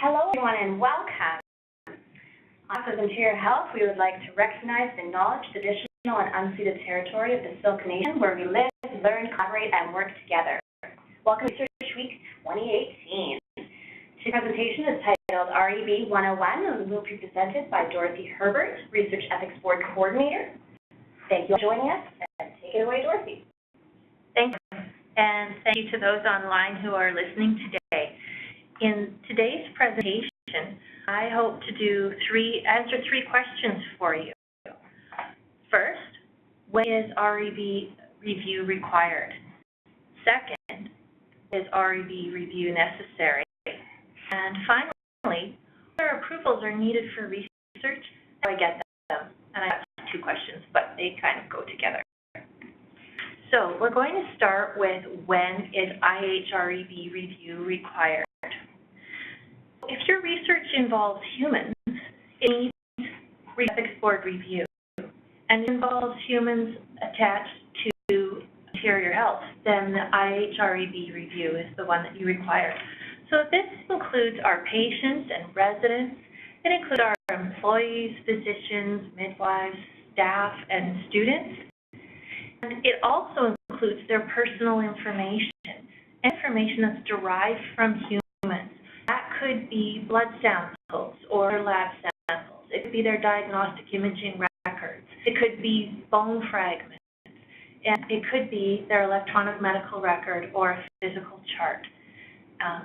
Hello everyone and welcome. On behalf of Interior Health, we would like to recognize and acknowledge the traditional and unceded territory of the Silk Nation where we live, learn, collaborate, and work together. Welcome to Research Week 2018. Today's presentation is titled REB101 and will be presented by Dorothy Herbert, Research Ethics Board Coordinator. Thank you for joining us, and take it away, Dorothy. Thank you, and thank you to those online who are listening today. In today's presentation, I hope to answer three questions for you. First, when is REB review required? Second, is REB review necessary? And finally, what approvals are needed for research? How do I get them? And I have two questions, but they kind of go together. So we're going to start with when is IH REB review required? If your research involves humans, it needs ethics board review, and it involves humans attached to Interior Health, then the IH REB review is the one that you require. So this includes our patients and residents. It includes our employees, physicians, midwives, staff, and students. And it also includes their personal information that's derived from humans. That could be blood samples or lab samples. It could be their diagnostic imaging records. It could be bone fragments. And it could be their electronic medical record or a physical chart.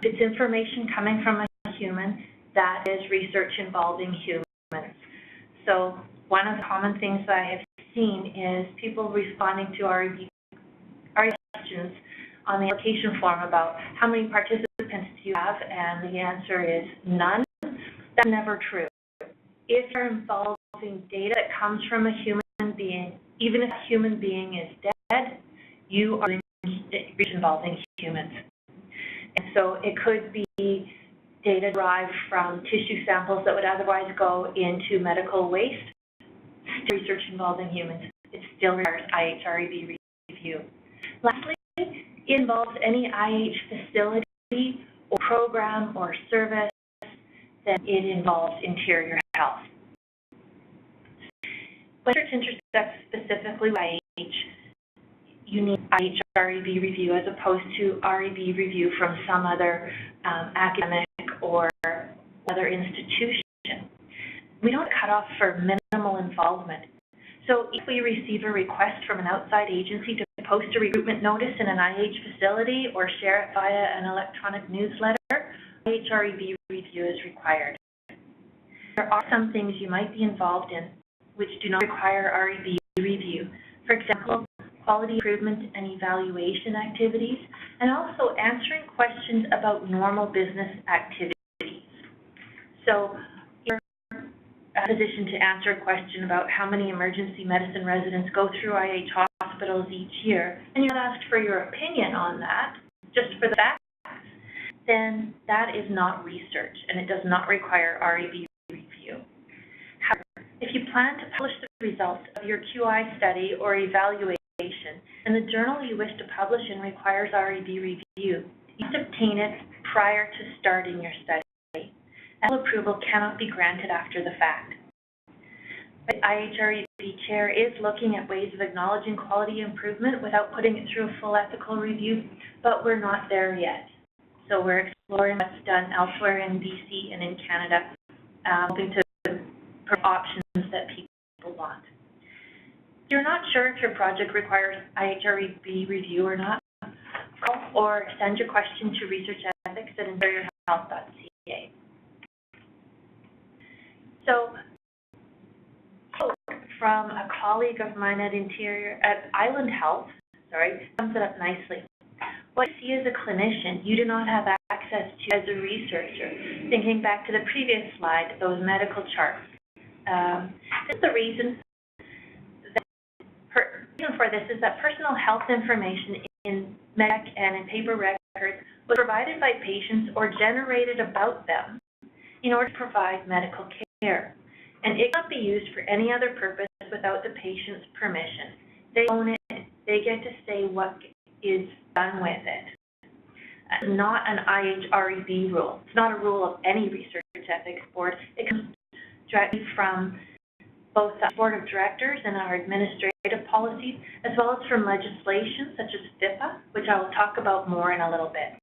It's information coming from a human that is research involving humans. So one of the common things that I have seen is people responding to REB questions on the application form about how many participants do you have, and the answer is none. That's never true. If you're involving data that comes from a human being, even if a human being is dead, you are involving humans. And so it could be data derived from tissue samples that would otherwise go into medical waste. Research involving humans, it still requires IH REB review. Lastly, it involves any IH facility or program or service, then it involves Interior Health. When research intersects specifically with IH, you need IH REB review as opposed to REB review from some other academic or other institution. We don't cut off for minimal involvement. So if we receive a request from an outside agency to post a recruitment notice in an IH facility or share it via an electronic newsletter, IH REB review is required. There are some things you might be involved in which do not require REB review. For example, quality improvement and evaluation activities, and also answering questions about normal business activities. So a physician to answer a question about how many emergency medicine residents go through IH hospitals each year, and you're not asked for your opinion on that, just for the facts, then that is not research, and it does not require REB review. However, if you plan to publish the results of your QI study or evaluation, and the journal you wish to publish in requires REB review, you must obtain it prior to starting your study. And approval cannot be granted after the fact. The IH REB chair is looking at ways of acknowledging quality improvement without putting it through a full ethical review, but we're not there yet. So we're exploring what's done elsewhere in BC and in Canada, hoping to provide options that people want. If you're not sure if your project requires IH REB review or not, call or send your question to researchethics@interiorhealth.ca. So, from a colleague of mine at Island Health, sums it up nicely. What you see as a clinician, you do not have access to as a researcher. Thinking back to the previous slide, those medical charts. This is the reason for this is that personal health information in medic and in paper records was provided by patients or generated about them in order to provide medical care. And it cannot be used for any other purpose without the patient's permission. They own it. They get to say what is done with it. Not an IH REB rule. It's not a rule of any research ethics board. It comes directly from both the board of directors and our administrative policies, as well as from legislation such as FIPA, which I will talk about more in a little bit.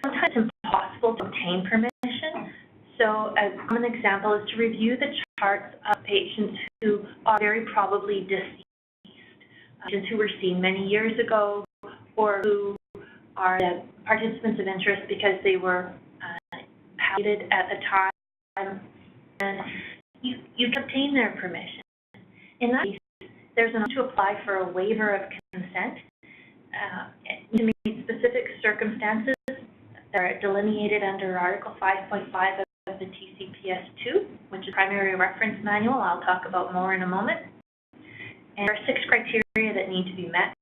Sometimes it's impossible to obtain permission. So a common example is to review the charts of patients who are very probably deceased, patients who were seen many years ago, or who are the participants of interest because they were palliated at the time, and you can obtain their permission. In that case, there's an option to apply for a waiver of consent to meet specific circumstances that are delineated under Article 5.5 of the TCPS2, which is Primary Reference Manual. I'll talk about more in a moment. And there are 6 criteria that need to be met.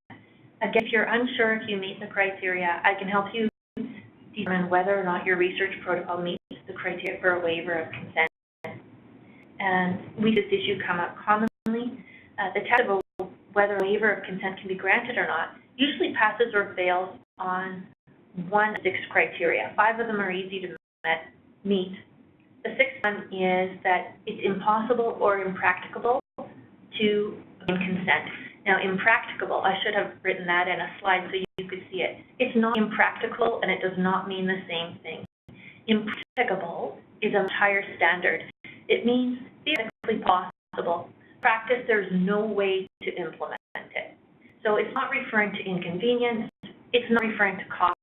Again, if you're unsure if you meet the criteria, I can help you determine whether or not your research protocol meets the criteria for a waiver of consent. And this issue come up commonly. The test of whether a waiver of consent can be granted or not usually passes or fails on one of 6 criteria. 5 of them are easy to meet. The 6th one is that it's impossible or impracticable to obtain consent. Now, impracticable, I should have written that in a slide so you could see it. It's not impractical, and it does not mean the same thing. Impracticable is a much higher standard. It means theoretically possible. In practice, there's no way to implement it. So it's not referring to inconvenience. It's not referring to cost.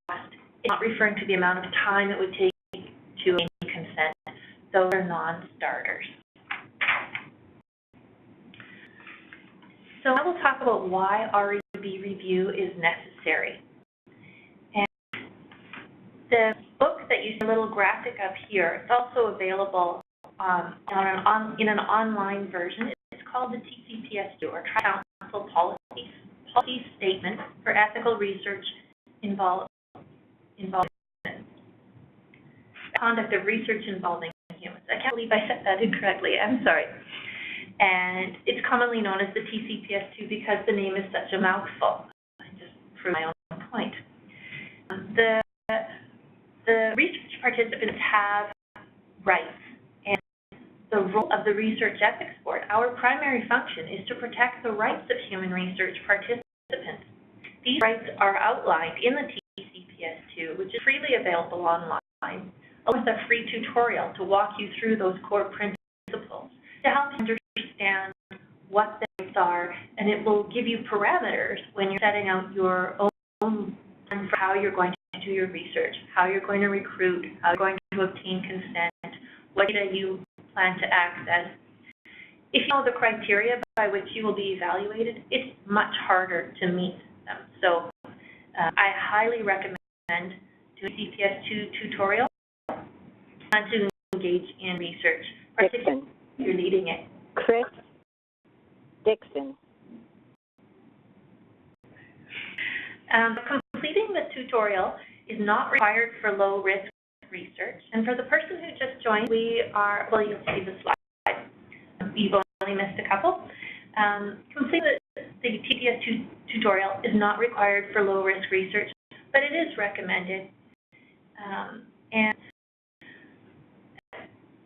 It's not referring to the amount of time it would take to obtain consent. Those are non-starters. So I will talk about why REB review is necessary. And the book that you see a little graphic up here, it's also available in an online version. It's called the TCPS2, or Tri-Council Policy Statement for Ethical Research involving conduct of research involving humans. I can't believe I said that incorrectly. I'm sorry. And it's commonly known as the TCPS2 because the name is such a mouthful. I just proved my own point. The research participants have rights, and the role of the Research Ethics Board, our primary function, is to protect the rights of human research participants. These rights are outlined in the TCPS2, which is freely available online, along with a free tutorial to walk you through those core principles to help you understand what the rights are, and it will give you parameters when you're setting out your own plan for how you're going to do your research, how you're going to recruit, how you're going to obtain consent, what data you plan to access. If you know the criteria by which you will be evaluated, it's much harder to meet them. So I highly recommend doing a CPS2 tutorial and to engage in research, particularly if you're leading it. Chris Dixon. Completing the tutorial is not required for low-risk research. And for the person who just joined, we are, well, you'll see the slide. You've only missed a couple. Completing the TPS2 tutorial is not required for low-risk research, but it is recommended. And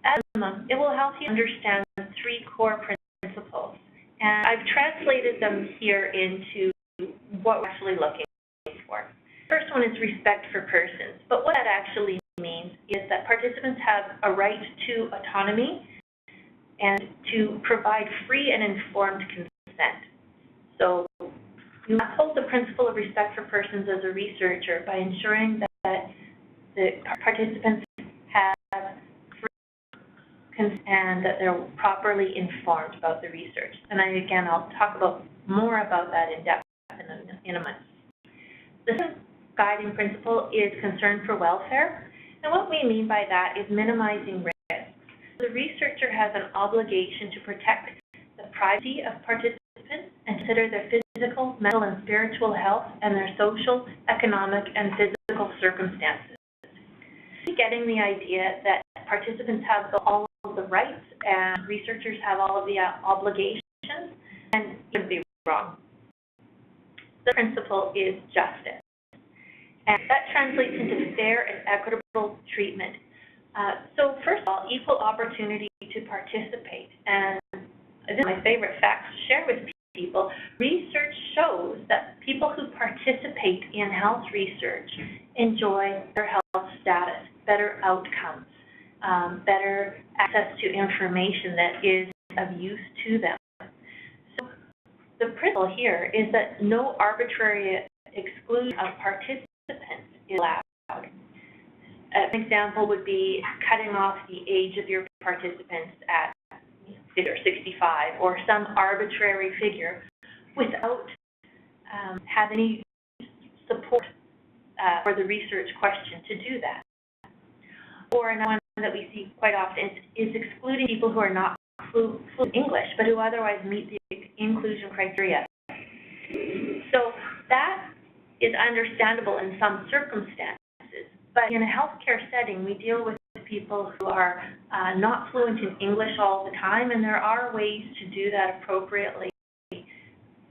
at a minimum, it will help you understand the 3 core principles. And I've translated them here into what we're actually looking for. First one is respect for persons, but what that actually means is that participants have a right to autonomy and to provide free and informed consent. So you uphold the principle of respect for persons as a researcher by ensuring that the participants have free consent and that they're properly informed about the research. And again, I'll talk more about that in depth in a minute. The second guiding principle is concern for welfare. And what we mean by that is minimizing risks. The researcher has an obligation to protect the privacy of participants and consider their physical, mental, and spiritual health and their social, economic, and physical circumstances. Getting the idea that participants have all of the rights and researchers have all of the obligations, and you would be wrong. The principle is justice. And that translates into fair and equitable treatment. So first of all, equal opportunity to participate. And this is my favorite fact to share with people. Research shows that people who participate in health research enjoy better health status, better outcomes, better access to information that is of use to them. So the principle here is that no arbitrary exclusion of participants is allowed. An example would be cutting off the age of your participants at 50 or 65, or some arbitrary figure, without having any support for the research question to do that. Or another one that we see quite often is excluding people who are not fluent in English, but who otherwise meet the inclusion criteria. So that is understandable in some circumstances, but in a healthcare setting, we deal with people who are not fluent in English all the time, and there are ways to do that appropriately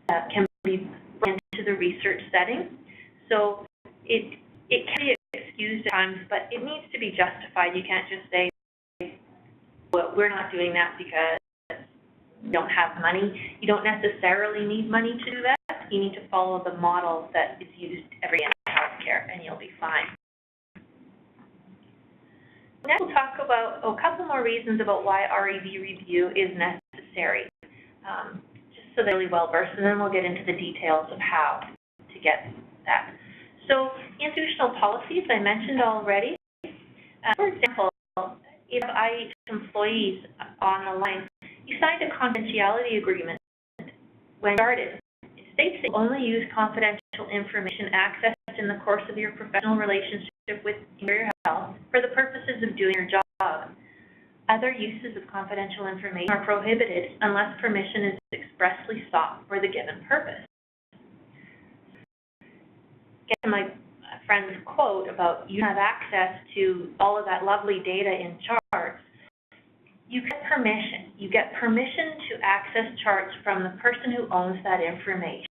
that can be brought into the research setting. So it can be excused at times, but it needs to be justified. You can't just say, well, we're not doing that because we don't have money. You don't necessarily need money to do that. You need to follow the model that is used every day in healthcare, and you'll be fine. Next, we'll talk about a couple more reasons about why REB review is necessary, just so they're really well versed, and then we'll get into the details of how to get that. So, institutional policies I mentioned already. For example, if IH employees on the line, you signed a confidentiality agreement when started. It states that you only use confidential information accessed in the course of your professional relationship with Interior Health for the purposes of doing your job. Other uses of confidential information are prohibited unless permission is expressly sought for the given purpose. Get to my friend's quote about you have access to all of that lovely data in charts. You get permission. You get permission to access charts from the person who owns that information.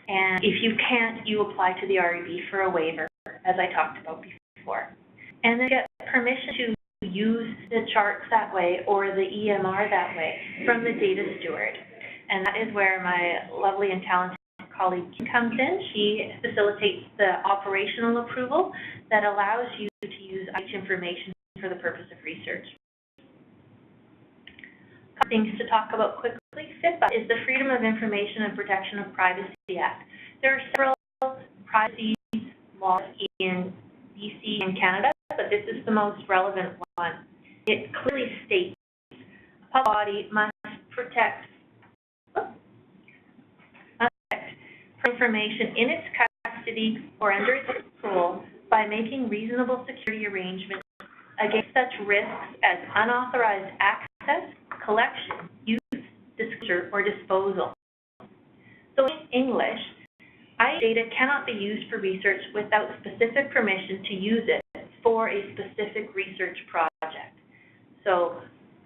And if you can't, you apply to the REB for a waiver, as I talked about before. And then get permission to use the charts that way or the EMR that way from the data steward. And that is where my lovely and talented colleague comes in. She facilitates the operational approval that allows you to use IH information for the purpose of research. Couple things to talk about quickly. FIPA is the Freedom of Information and Protection of Privacy Act. There are several privacy laws in BC and Canada, but this is the most relevant one. It clearly states a public body must protect information in its custody or under its control by making reasonable security arrangements against such risks as unauthorized access, collection, use, disclosure, or disposal. So in English, IH data cannot be used for research without specific permission to use it for a specific research project. So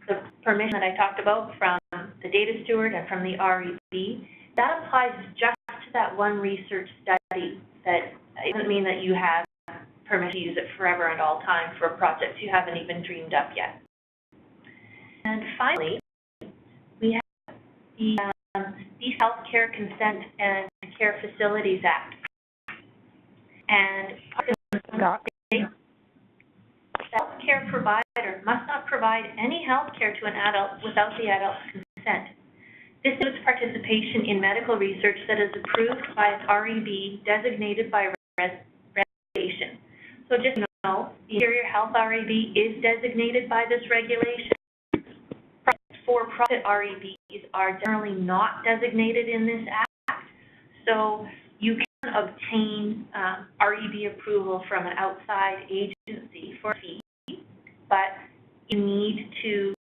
the permission that I talked about from the data steward and from the REB, that applies just to that one research study. That it doesn't mean that you have permission to use it forever and all time for projects you haven't even dreamed up yet. And finally, we have the Healthcare Consent and Care Facilities Act. And the healthcare provider must not provide any healthcare to an adult without the adult's consent. This includes participation in medical research that is approved by an REB designated by REB Application. So just know, the Interior Health REB is designated by this regulation. For-profit REBs are generally not designated in this act, so you can obtain REB approval from an outside agency for a fee, but you need to,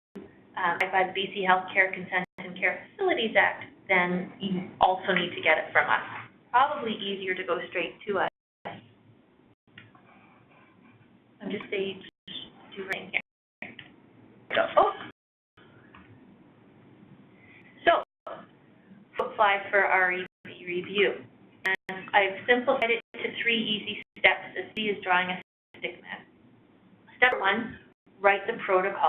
by the BC Healthcare Consent and Care Facilities Act, then you also need to get it from us. Probably easier to go straight to us. I'm just stage 2 right here. So, apply for REB review. And I've simplified it to 3 easy steps as C is drawing a stick man. Step 1, write the protocol.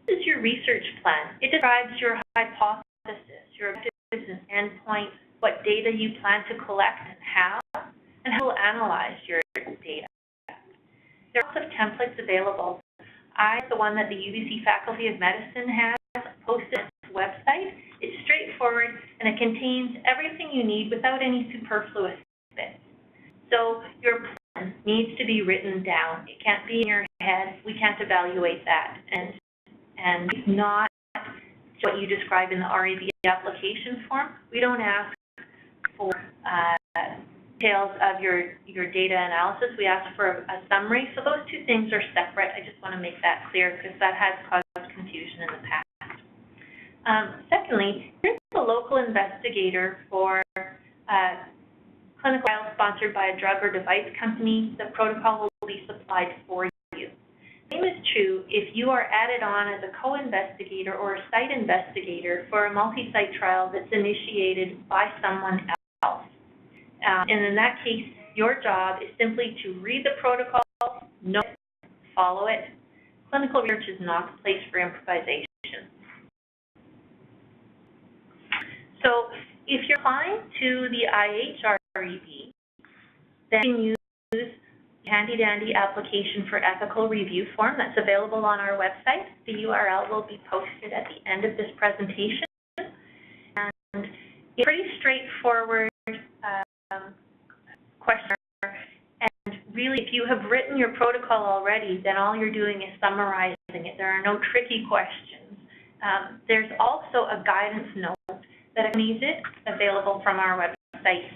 This is your research plan. It describes your hypothesis, your objectives and endpoints, what data you plan to collect and how you'll analyze your data. There are lots of templates available. The one that the UBC Faculty of Medicine has posted on its website. It's straightforward and it contains everything you need without any superfluous bits. So your plan needs to be written down. It can't be in your head. We can't evaluate that. And it's not what you describe in the REB application form. We don't ask for details of your data analysis. We ask for a summary. So those two things are separate. I just want to make that clear because that has caused confusion in the past. Secondly, here's the local investigator for clinical trials sponsored by a drug or device company. The protocol will be supplied for you. The same is true if you are added on as a co-investigator or a site investigator for a multi-site trial that's initiated by someone else. And in that case, your job is simply to read the protocol, know it, follow it. Clinical research is not the place for improvisation. So if you're applying to the IH REB, then you can use the handy-dandy application for ethical review form that's available on our website. The URL will be posted at the end of this presentation. And it's a pretty straightforward question. And really, if you have written your protocol already, then all you're doing is summarizing it. There are no tricky questions. There's also a guidance note that accompanies it, available from our website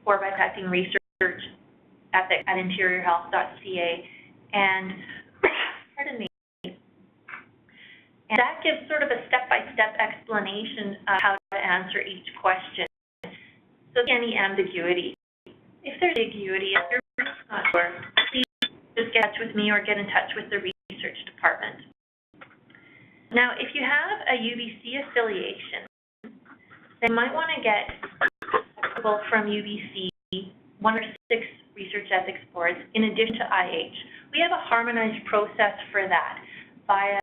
or by contacting research ethics at interiorhealth.ca. And, pardon me, and that gives sort of a step-by-step explanation of how to answer each question. So any ambiguity. If there's ambiguity, if you're not sure, please just get in touch with me or get in touch with the research department. Now, if you have a UBC affiliation, then you might want to get approval from UBC, 1 or 6 research ethics boards, in addition to IH. We have a harmonized process for that via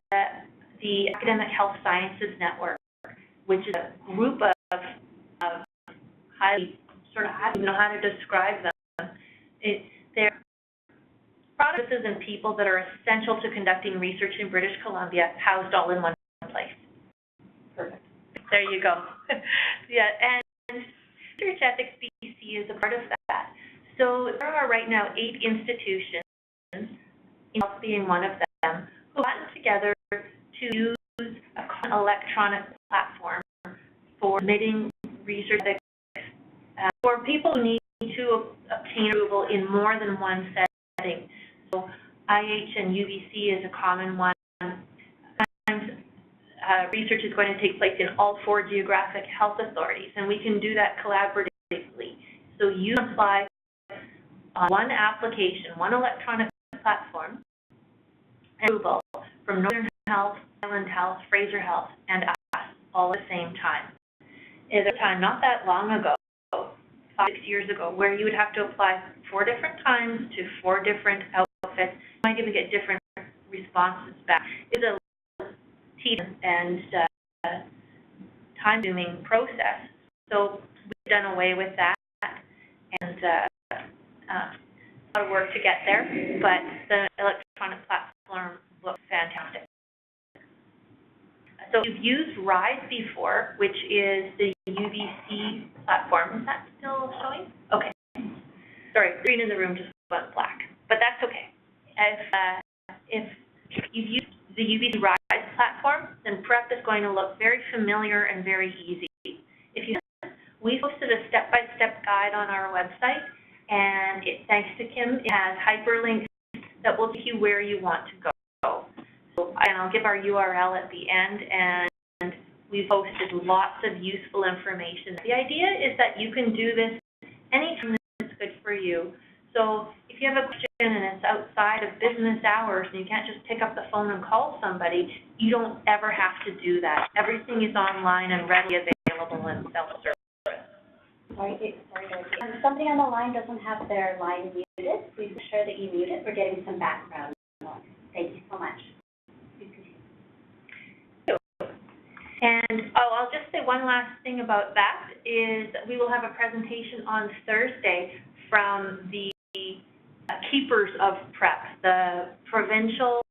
the Academic Health Sciences Network, which is a group of highly, I don't know how to describe them. They're processes and people that are essential to conducting research in British Columbia, housed all in one place. Perfect. There you go. Yeah, and Research Ethics BC is a part of that. So there are right now 8 institutions, health being one of them, who have gotten together to use a common electronic platform for submitting research ethics for people who need to obtain approval in more than one setting. So IH and UBC is a common one. Sometimes research is going to take place in all 4 geographic health authorities, and we can do that collaboratively. So you apply on one application, one electronic platform, approval from Northern Health, Island Health, Fraser Health, and us, all at the same time. There's a time not that long ago, 5 or 6 years ago, where you would have to apply 4 different times to 4 different outfits. You might even get different responses back. It's a tedious and time-consuming process. So we've done away with that, and a lot of work to get there, but the electronic platform looks fantastic. So you've used REB before, which is the UBC platform. Is that still showing? Okay. Sorry, green in the room just went black, but that's okay. If you've used the UBC REB platform, then prep is going to look very familiar and very easy. If you haven't, we posted a step-by-step guide on our website, and thanks to Kim, it has hyperlinks that will take you where you want to go. And I'll give our URL at the end, and we've posted lots of useful information. The idea is that you can do this anytime that's good for you. So if you have a question and it's outside of business hours and you can't just pick up the phone and call somebody, you don't ever have to do that. Everything is online and readily available and self-service. Sorry, somebody on the line doesn't have their line muted. muted. Please ensure that you mute it. We're getting some background noise. Thank you so much. Please continue. And I'll just say one last thing about that is that we will have a presentation on Thursday from the keepers of PREP, the provincial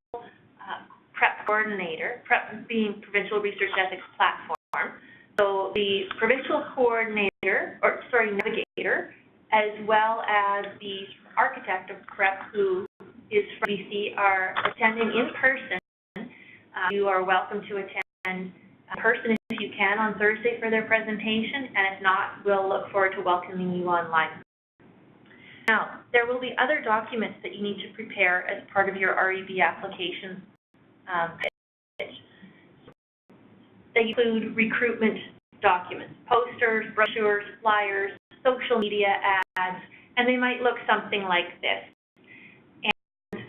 PREP coordinator, PREP being Provincial Research Ethics Platform. So the provincial coordinator, navigator, as well as the architect of PREP, who is from BC, are attending in person. You are welcome to attend in person if you can on Thursday for their presentation, and if not, we'll look forward to welcoming you online. Now, there will be other documents that you need to prepare as part of your REB application pitch. They include recruitment documents, posters, brochures, flyers, social media ads, and they might look something like this. And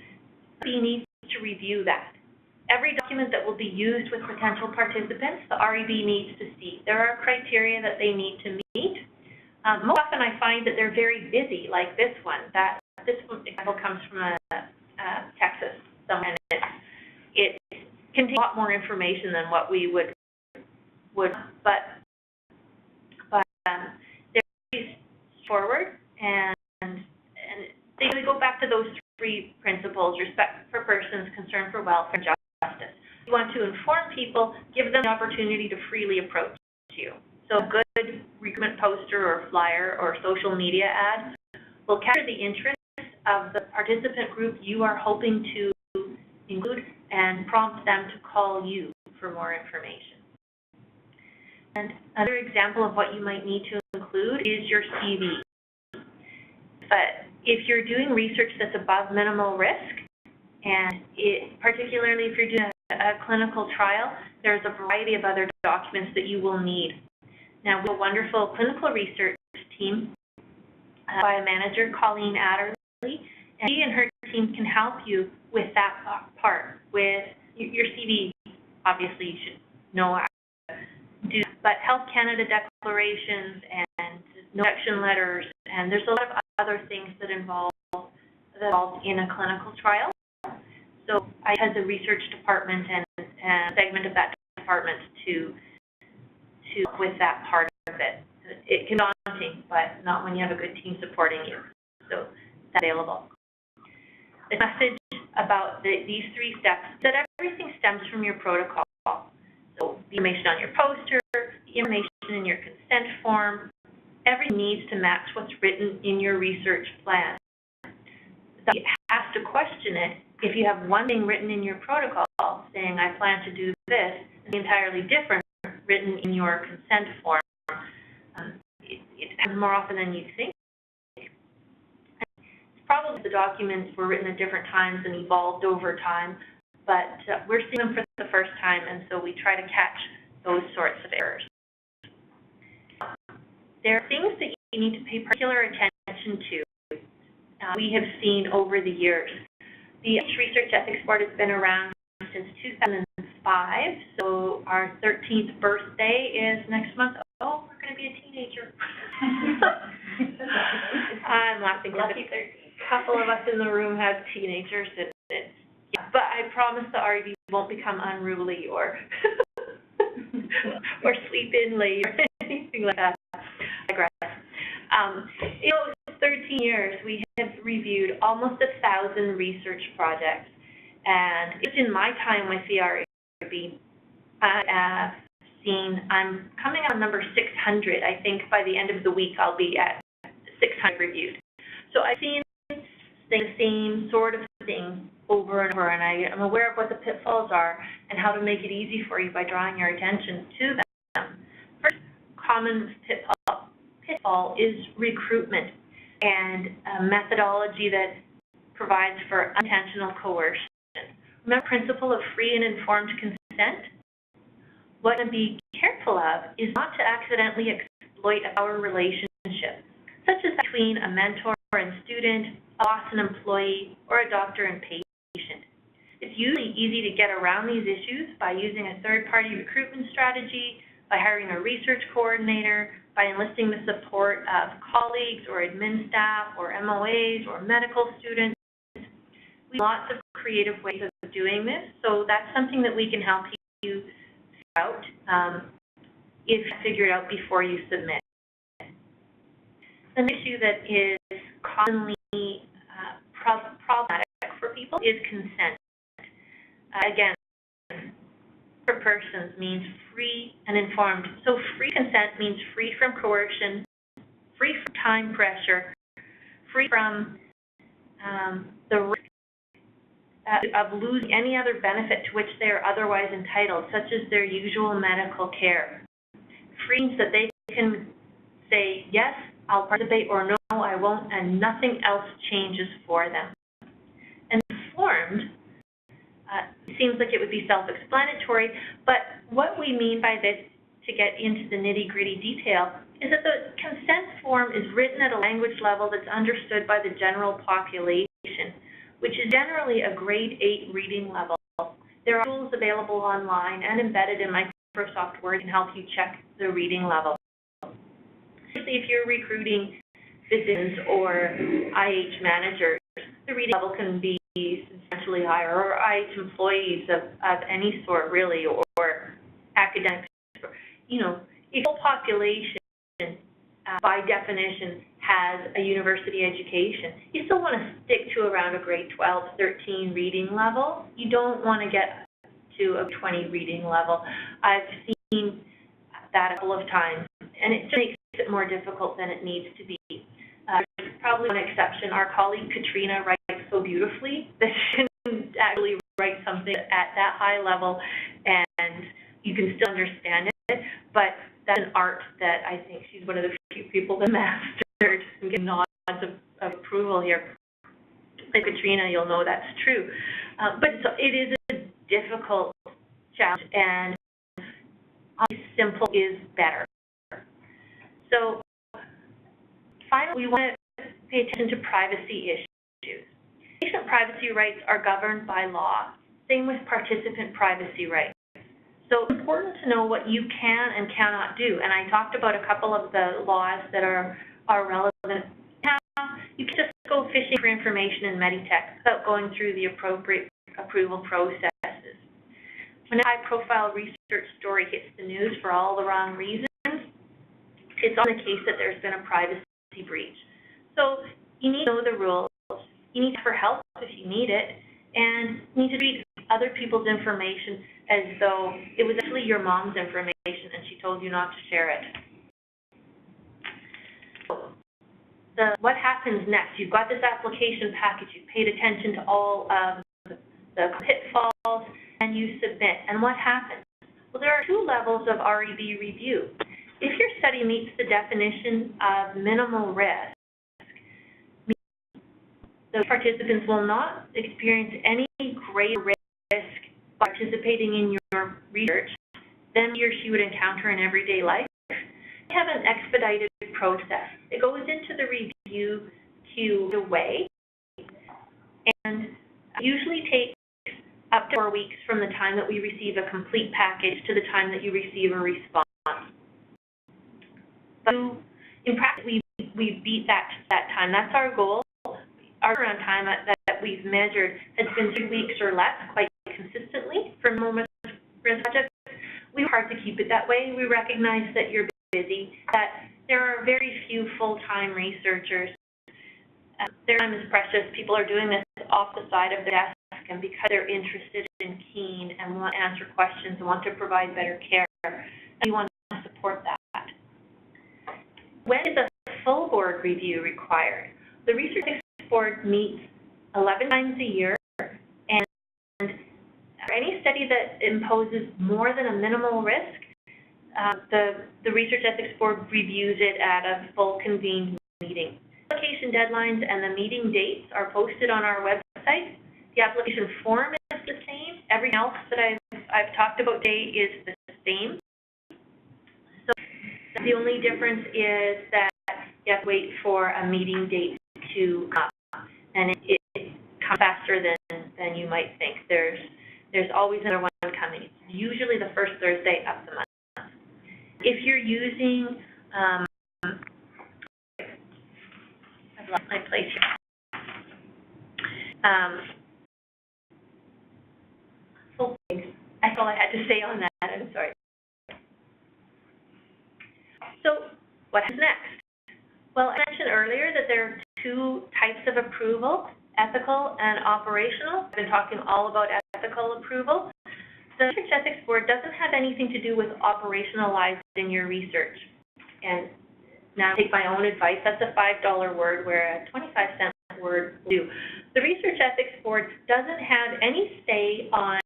you need to review that. Every document that will be used with potential participants, the REB needs to see. There are criteria that they need to meet. Most often I find that they're very busy, like this one. This example comes from Texas somewhere, and it contains a lot more information than what we would but they're pretty forward, and they really go back to those three principles: respect for persons, concern for welfare, and justice. You want to inform people, give them the opportunity to freely approach you. So a good recruitment poster or flyer or social media ad will capture the interest of the participant group you are hoping to include and prompt them to call you for more information. And another example of what you might need to include is your CV. But if you're doing research that's above minimal risk, and particularly if you're doing a clinical trial, there's a variety of other documents that you will need. Now, we have a wonderful clinical research team by a manager, Colleen Adderley, and she and her team can help you with that part. With your CV, obviously you should know how to do, but Health Canada declarations and no objection letters, and there's a lot of other things that involve in a clinical trial. So I has a research department and a segment of that department to with that part of it. It can be daunting, but not when you have a good team supporting you. So that's available. The message about these three steps is that everything stems from your protocol. So the information on your poster, the information in your consent form, everything needs to match what's written in your research plan. So you have to question it if you have one thing written in your protocol saying, I plan to do this, and entirely different written in your consent form. It happens more often than you think. It's probably the documents were written at different times and evolved over time, but we're seeing them for the first time, and so we try to catch those sorts of errors. There are things that you need to pay particular attention to. We have seen over the years. The IH Research Ethics Board has been around since 2005, so our 13th birthday is next month. Oh, we're going to be a teenager. I'm laughing because a couple of us in the room have teenagers. Yeah, but I promise the REB won't become unruly or or sleep in late or anything like that. I digress. In those 13 years, we have reviewed almost 1,000 research projects, and just in my time with the REB, I have seen, I'm coming on number 600. I think by the end of the week I'll be at 600 reviewed. So I've seen the same sort of thing over and over, and I am aware of what the pitfalls are and how to make it easy for you by drawing your attention to them. First common pitfall is recruitment and a methodology that provides for unintentional coercion. Remember the principle of free and informed consent? What to be careful of is not to accidentally exploit a power relationship, such as between a mentor and student, a boss and employee, or a doctor and patient. It's usually easy to get around these issues by using a third-party recruitment strategy, by hiring a research coordinator, by enlisting the support of colleagues or admin staff or MOAs or medical students. We have lots of creative ways of doing this, so that's something that we can help you figure out if you figure it out before you submit. The issue that is commonly problematic for people is consent. Again, for persons means free and informed. So free consent means free from coercion, free from time pressure, free from the risk of losing any other benefit to which they are otherwise entitled, such as their usual medical care. Free means that they can say, yes, I'll participate, or no, I won't, and nothing else changes for them. And informed seems like it would be self-explanatory, but what we mean by this, to get into the nitty-gritty detail, is that the consent form is written at a language level that's understood by the general population, which is generally a grade 8 reading level. There are tools available online and embedded in Microsoft Word can help you check the reading level. If you're recruiting physicians or IH managers, the reading level can be substantially higher, or IH employees of any sort, really, or academics. You know, if the whole population, by definition, has a university education, you still want to stick to around a grade 12, 13 reading level. You don't want to get to a 20 reading level. I've seen that a couple of times, and it just makes it more difficult than it needs to be. There's probably one exception. Our colleague Katrina writes so beautifully that she can actually write something at that high level, and you can still understand it, but that's an art that I think she's one of the few people that mastered and get nods of approval here. Like Katrina, you'll know that's true. But it is a difficult challenge, and simple is better. So finally, we want to pay attention to privacy issues. Patient privacy rights are governed by law. Same with participant privacy rights. So it's important to know what you can and cannot do. And I talked about a couple of the laws that are relevant. Now, you can just go fishing for information in Meditech without going through the appropriate approval processes. When a high-profile research story hits the news for all the wrong reasons, it's on the case that there's been a privacy breach. So you need to know the rules. You need to ask for help if you need it, and you need to treat other people's information as though it was actually your mom's information and she told you not to share it. So what happens next? You've got this application package, you've paid attention to all of the pitfalls, and you submit. And what happens? Well, there are two levels of REB review. If your study meets the definition of minimal risk, the participants will not experience any greater risk by participating in your research than he or she would encounter in everyday life. We have an expedited process. It goes into the review queue away, and usually takes up to 4 weeks from the time that we receive a complete package to the time that you receive a response. But in practice, we beat that time. That's our goal. Our turnaround time that we've measured has been 2 weeks or less, quite consistently for normal risk projects. We work hard to keep it that way. We recognize that you're busy, that there are very few full-time researchers. Their time is precious. People are doing this off the side of the desk, and because they're interested and keen and want to answer questions and want to provide better care, and we want to support that. When is a full board review required? The Research Ethics Board meets 11 times a year, and for any study that imposes more than a minimal risk, the Research Ethics Board reviews it at a full convened meeting. Application deadlines and the meeting dates are posted on our website. The application form is the same. Everything else that I've talked about today is the same. So the only difference is that you have to wait for a meeting date to come up, and it comes faster than you might think. There's always another one coming. It's usually the first Thursday of the month. if you're using, I've lost my place here. That's all I had to say on that. I'm sorry. So what happens next? Well, I mentioned earlier that there are two types of approval, ethical and operational. I've been talking all about ethical approval. The Research Ethics Board doesn't have anything to do with operationalizing your research. And now take my own advice, that's a $5 word where a 25-cent word will do. The Research Ethics Board doesn't have any say on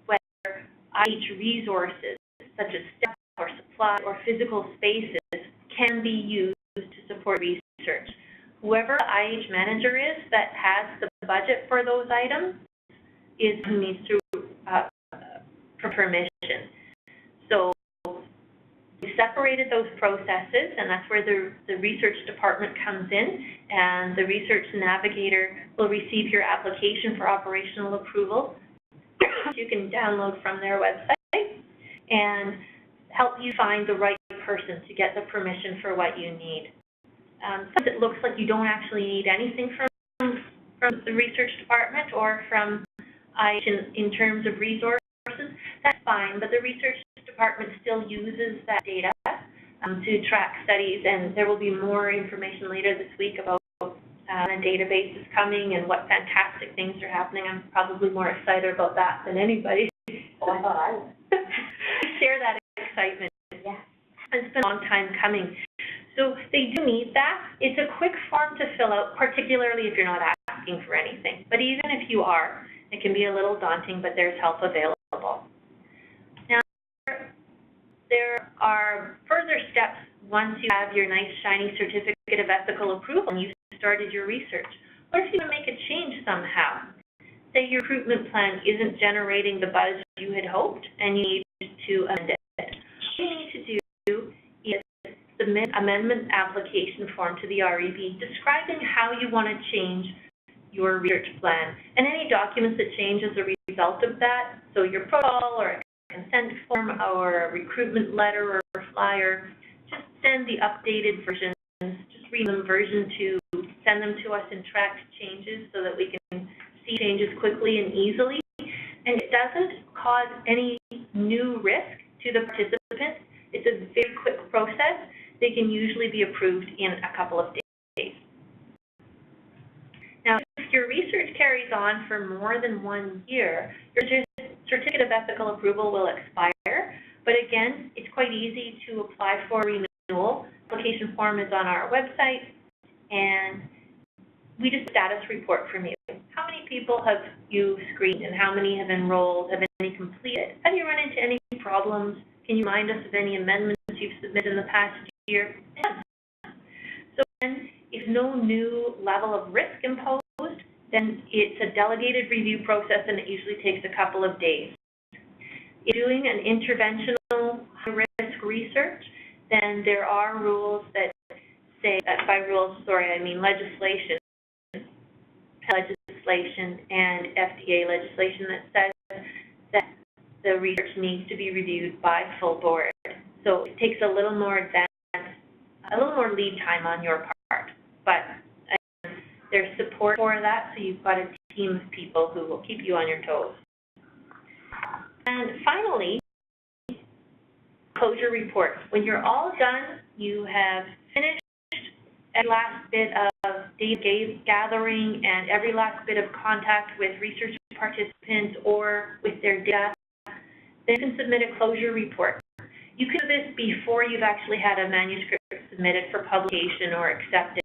whether IH resources, such as staff or supply or physical spaces, can be used to support research. Whoever the IH manager is that has the budget for those items is who needs to for permission. So we separated those processes, and that's where the research department comes in, and the research navigator will receive your application for operational approval. You can download from their website and help you find the right person to get the permission for what you need. Sometimes it looks like you don't actually need anything from the research department or from IH in terms of resources. That's fine, but the research department still uses that data to track studies, and there will be more information later this week about a database is coming and what fantastic things are happening. I'm probably more excited about that than anybody. Oh, I thought I was. Share that excitement. Yeah. It's been a long time coming. So they do need that. It's a quick form to fill out, particularly if you're not asking for anything. But even if you are, it can be a little daunting, but there's help available. Now, there are further steps once you have your nice, shiny certificate of ethical approval and you've started your research. What if you want to make a change somehow? Say your recruitment plan isn't generating the buzz you had hoped and you need to amend it. What you need to do is submit an amendment application form to the REB describing how you want to change your research plan and any documents that change as a result of that. So your protocol or a consent form or a recruitment letter or flyer, just send the updated versions, just read them version 2, send them to us in tracked changes so that we can see changes quickly and easily. And it doesn't cause any new risk to the participants. It's a very quick process. They can usually be approved in a couple of days. Now, if your research carries on for more than 1 year, your certificate of ethical approval will expire. But again, it's quite easy to apply for renewal. Application form is on our website, and we just status report from you. How many people have you screened, and how many have enrolled? Have any completed? Have you run into any problems? Can you remind us of any amendments you've submitted in the past year? So then, if no new level of risk imposed, then it's a delegated review process, and it usually takes a couple of days. If you're doing an interventional high-risk research, then there are rules that say, by rules, sorry, I mean legislation and FDA legislation that says that the research needs to be reviewed by full board. So it takes a little more lead time on your part, but there's support for that, so you've got a team of people who will keep you on your toes. And finally, closure report. When you're all done, you have finished every last bit of data gathering and every last bit of contact with research participants or with their data, then you can submit a closure report. You can do this before you've actually had a manuscript submitted for publication or accepted.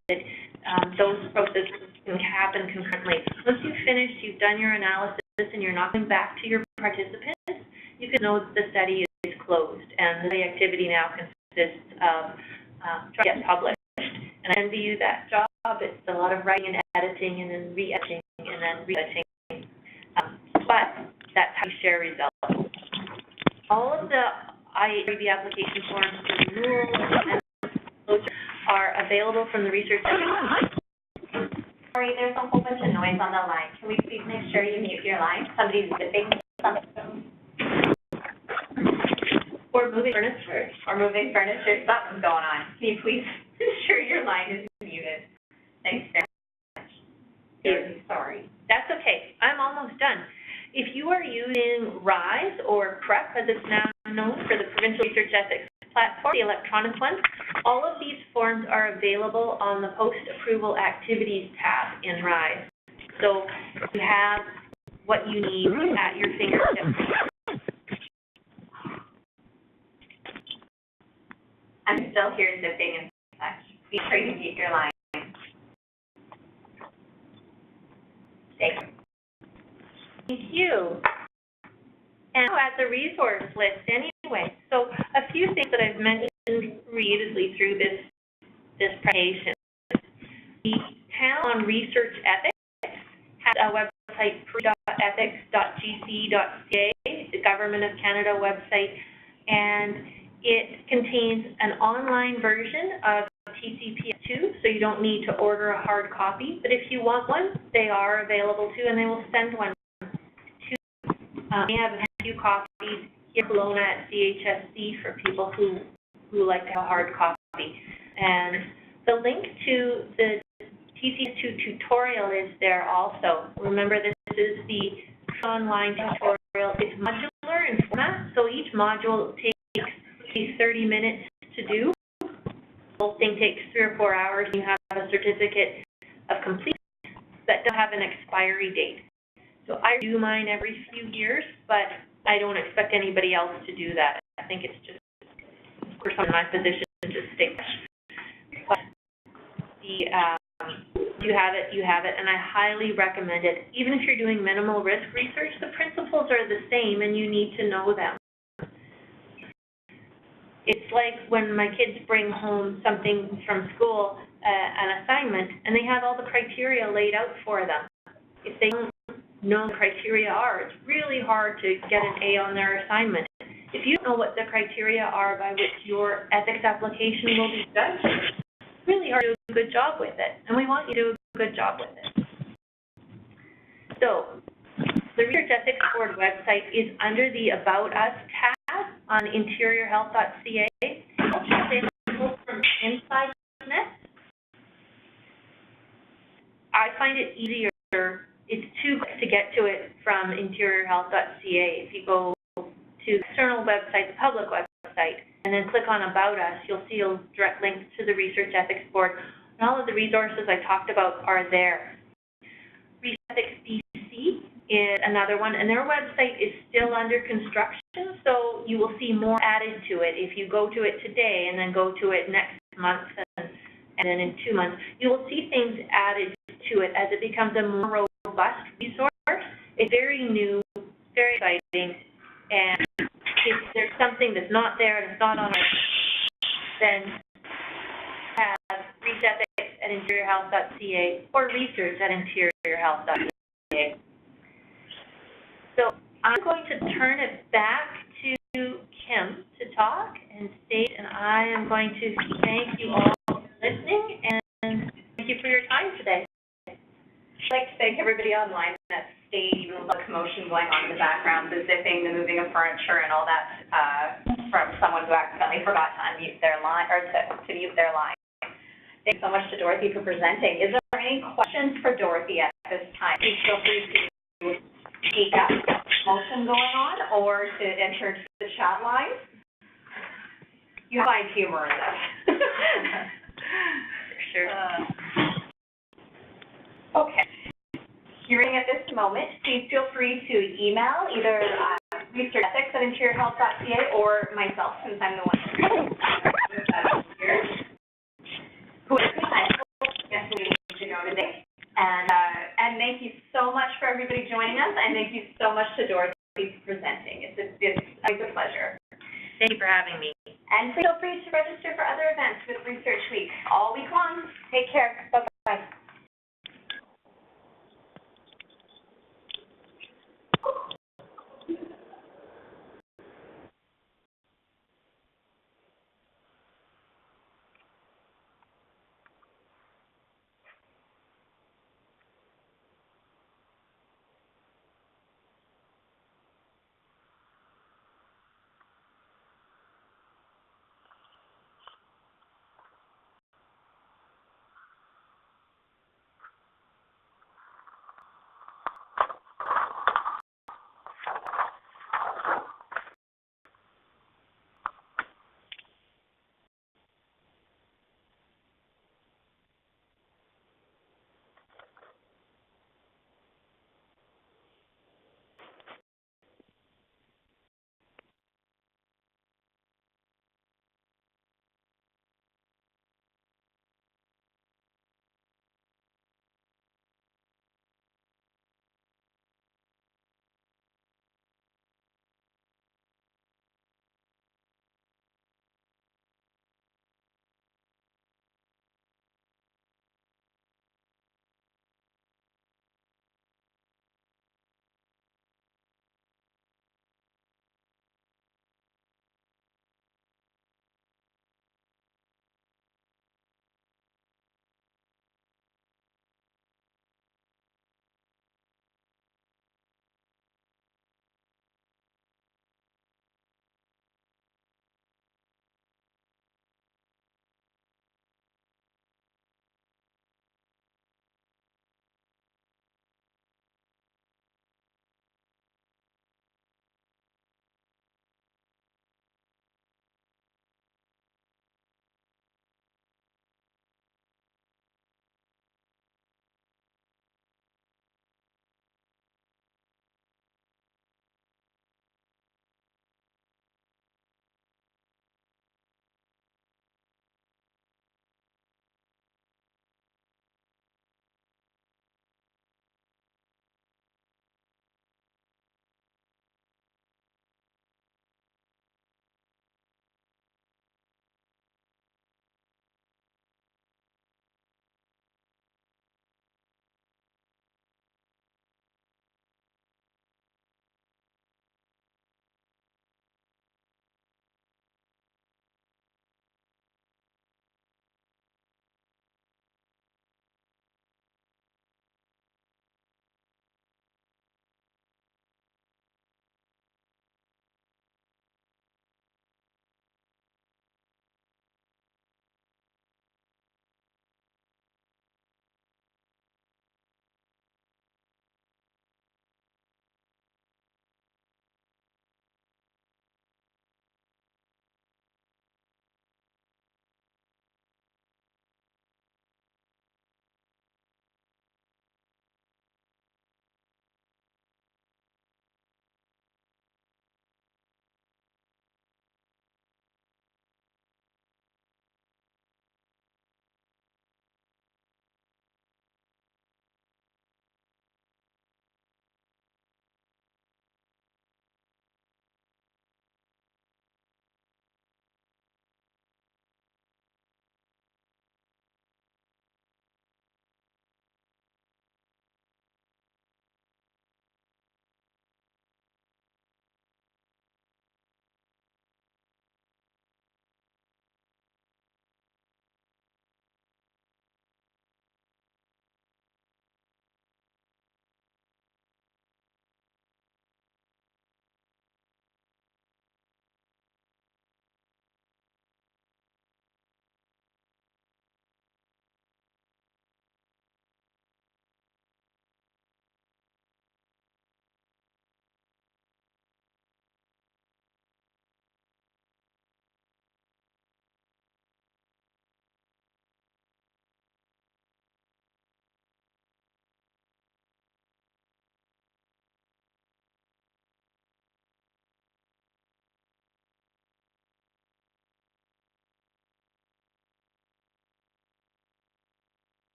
Those processes can happen concurrently. Once you've finished, you've done your analysis, and you're not going back to your participants, you can know that the study is closed, and the activity now consists of trying to get published. And I envy you that job. It's a lot of writing and editing and then re-editing and then re-editing. But that's how you share results. All of the IH REB application forms for renewal and closure are available from the research. Sorry, there's a whole bunch of noise on the line. Can we please make sure you mute your line? Somebody's zipping something. For moving furniture. Or moving furniture, something's going on. Can you please ensure your line is muted? Thanks very much. Very sorry. That's okay. I'm almost done. If you are using RISE or PREP, as it's now known, for the Provincial Research Ethics Platform, the electronic one, all of these forms are available on the Post-Approval Activities tab in RISE. So you have what you need at your fingertips. I'm still here zipping and such. Be sure you mute your line. Thank you. Thank you. And at the resource list anyway. So a few things that I've mentioned repeatedly through this presentation. The panel on research ethics has a website, pre.ethics.gc.ca, the Government of Canada website, and it contains an online version of TCPS2, so you don't need to order a hard copy. But if you want one, they are available too, and they will send one to you. We have a few copies here below at CHSC for people who like to have a hard copy. And the link to the TCPS2 tutorial is there also. Remember, this is the online tutorial. It's modular in format, so each module takes 30 minutes to do. The whole thing takes 3 or 4 hours, and you have a certificate of completion that doesn't have an expiry date. So I do mine every few years, but I don't expect anybody else to do that. I think it's just for someone in my position to stay. But you have it, and I highly recommend it. Even if you're doing minimal risk research, the principles are the same, and you need to know them. It's like when my kids bring home something from school, an assignment, and they have all the criteria laid out for them. If they don't know the criteria are, it's really hard to get an A on their assignment. If you don't know what the criteria are by which your ethics application will be judged, it's really hard to do a good job with it, and we want you to do a good job with it. So, the Research Ethics Board website is under the About Us tab on interiorhealth.ca. It's available from inside the net. I find it easier, it's too quick to get to it from interiorhealth.ca. If you go to the external website, the public website, and then click on About Us, you'll see a direct link to the Research Ethics Board. And all of the resources I talked about are there. Research Ethics BC is another one, and their website is still under construction, so you will see more added to it. If you go to it today and then go to it next month and then in 2 months, you will see things added to it as it becomes a more robust resource. It's very new, very exciting, and if there's something that's not there and it's not on our, then have research@interiorhealth.ca or research@interiorhealth.ca. So I'm going to turn it back to Kim to talk and state, and I am going to thank you all for listening and thank you for your time today. I'd like to thank everybody online that stayed, even with the commotion going on in the background, the zipping, the moving of furniture, and all that from someone who accidentally forgot to unmute their line or to mute their line. Thanks so much to Dorothy for presenting. Is there any questions for Dorothy at this time? Please feel free to speak up. Motion going on, or to enter into the chat line. You find humor in this. For sure. Okay. Hearing at this moment, please feel free to email either researchethics@interiorhealth.ca or myself, since I'm the one here. Who is I guess we need to know today. And thank you so much for everybody joining us, and thank you so much to Dorothy for presenting. It's a pleasure. Thank you for having me. And feel free to register for other events with Research Week all week long. Take care.